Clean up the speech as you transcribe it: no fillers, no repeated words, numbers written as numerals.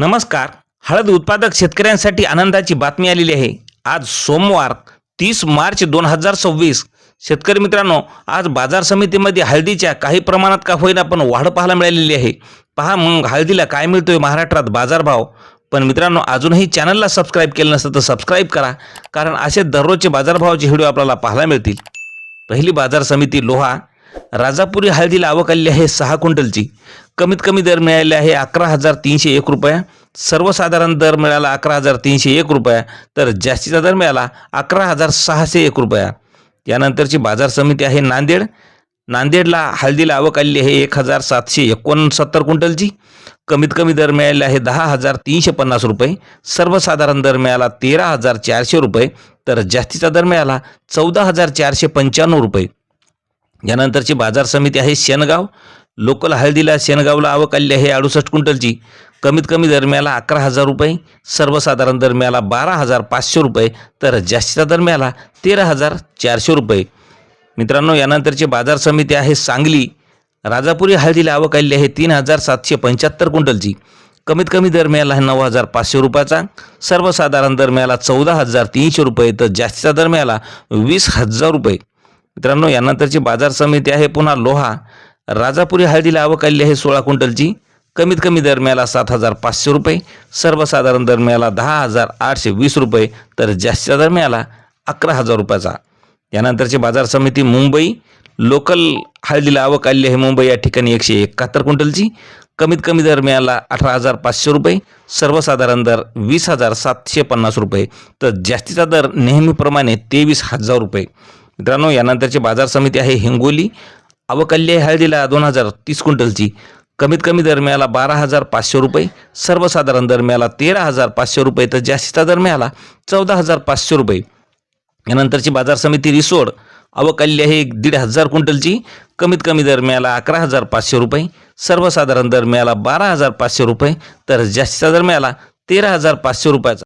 नमस्कार. हळद उत्पादक शेतकऱ्यांसाठी आनंदाची बातमी आलेली आहे. आज सोमवार 30 मार्च 2026. शेतकरी मित्रांनो, आज बाजार समितीमध्ये हळदीच्या काही प्रमाणात का होईना पण वाढ पाहायला मिळालेली आहे. पहा मग हळदीला काय मिळतोय महाराष्ट्रात बाजारभाव. पण मित्रांनो, अजूनही चॅनलला सबस्क्राईब केलं नसेल तर सबस्क्राईब करा, कारण असे दररोजचे बाजारभावाचे व्हिडिओ आपल्याला पाहायला मिळतील. पहिली बाजार समिती लोहा. राजापुरी हळदीला आवक आली आहे 6 क्विंटलची. कमीत कमी दर मिळाले आहे 11,301 रुपया. सर्वसाधारण दर मिळाला 11,301 रुपया, तर जास्तीचा दर मिळाला 11,601 रुपया. यानंतरची बाजार समिती आहे नांदेड. नांदेडला हळदीला आवक आली आहे 1,769 क्विंटलची. कमीत कमी दर मिळाले आहे 10,350 रुपये. सर्वसाधारण दर मिळाला 13,400 रुपये, तर जास्तीचा दर मिळाला 14,495 रुपये. यानंतरची बाजार समिती आहे शेनगाव. लोकल हळदीला शेनगावला आवक आली आहे 68 क्विंटलची. कमीत कमी दर मिळाला 11,000 रुपये. सर्वसाधारण दर मिळाला 12,500 रुपये, तर जास्तीचा दर मिळाला 13,400 रुपये. मित्रांनो, यानंतरची बाजार समिती आहे सांगली. राजापुरी हळदीला आवक आली आहे 3,775 क्विंटलची. कमीत कमी दर मिळाला आहे 9,500 रुपयाचा. सर्वसाधारण दर मिळाला 14,300 रुपये, तर जास्तीचा दर मिळाला 20,000 रुपये. मित्रांनो, यानंतरची बाजार समिती आहे पुन्हा लोहा. राजापुरी हळदीला आवक आली आहे 16 क्विंटलची. कमीत कमी दर मिळाला 7,500 रुपये. सर्वसाधारण दर मिळाला 10,820 रुपये, तर जास्तीचा दर मिळाला 11,000 रुपयाचा. यानंतरची बाजार समिती मुंबई. लोकल हळदीला आवक आली आहे मुंबई या ठिकाणी 171 क्विंटलची. कमीत कमी दर मिळाला 18,500 रुपये. सर्वसाधारण दर 20,750 रुपये, तर जास्तीचा दर नेहमीप्रमाणे 23,000 रुपये. मित्रांनो, यानंतरची बाजार समिती आहे हिंगोली. आवक आली आहे हळदीला 2,030 क्विंटलची. कमीत कमी दर मिळाला 12,500 रुपये. सर्वसाधारण दर मिळाला 13,500 रुपये, तर जास्तीचा दर मिळाला 14,500 रुपये. यानंतरची बाजार समिती रिसोड. आवक आली आहे 1,500 क्विंटलची. कमीत कमी दर मिळाला 11,500 रुपये. सर्वसाधारण दर मिळाला 12,500 रुपये, तर जास्तीचा दर मिळाला 13,500 रुपयाचा.